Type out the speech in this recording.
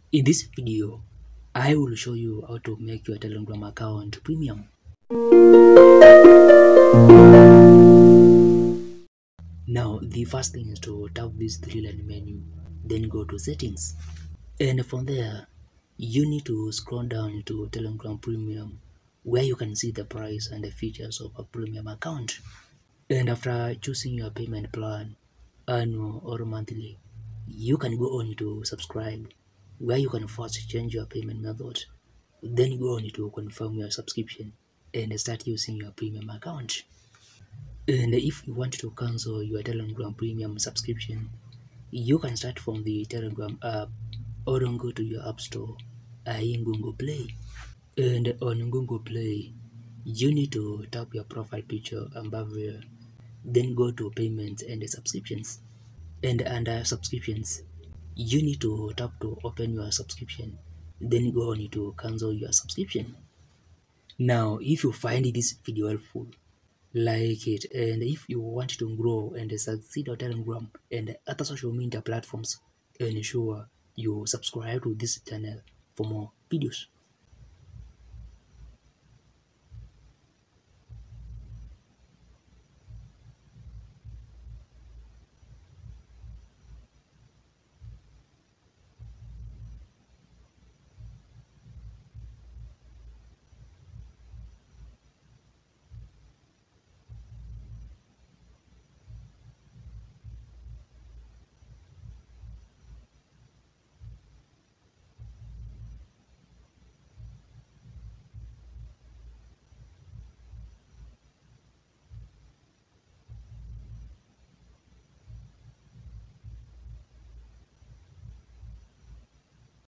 In this video, I will show you how to make your Telegram account premium. Now, the first thing is to tap this three-line menu, then go to settings. And from there, you need to scroll down to Telegram Premium, where you can see the price and the features of a premium account. And after choosing your payment plan, annual or monthly, you can go on to subscribe, where you can first change your payment method. Then go on to confirm your subscription and start using your premium account. And if you want to cancel your Telegram premium subscription, you can start from the Telegram app or go to your app store in Google Play. And on Google Play, you need to tap your profile picture above here, then go to payments and subscriptions. And under subscriptions, you need to tap to open your subscription, then go on to cancel your subscription. Now, if you find this video helpful, like it, and if you want to grow and succeed on Telegram and other social media platforms, ensure you subscribe to this channel for more videos.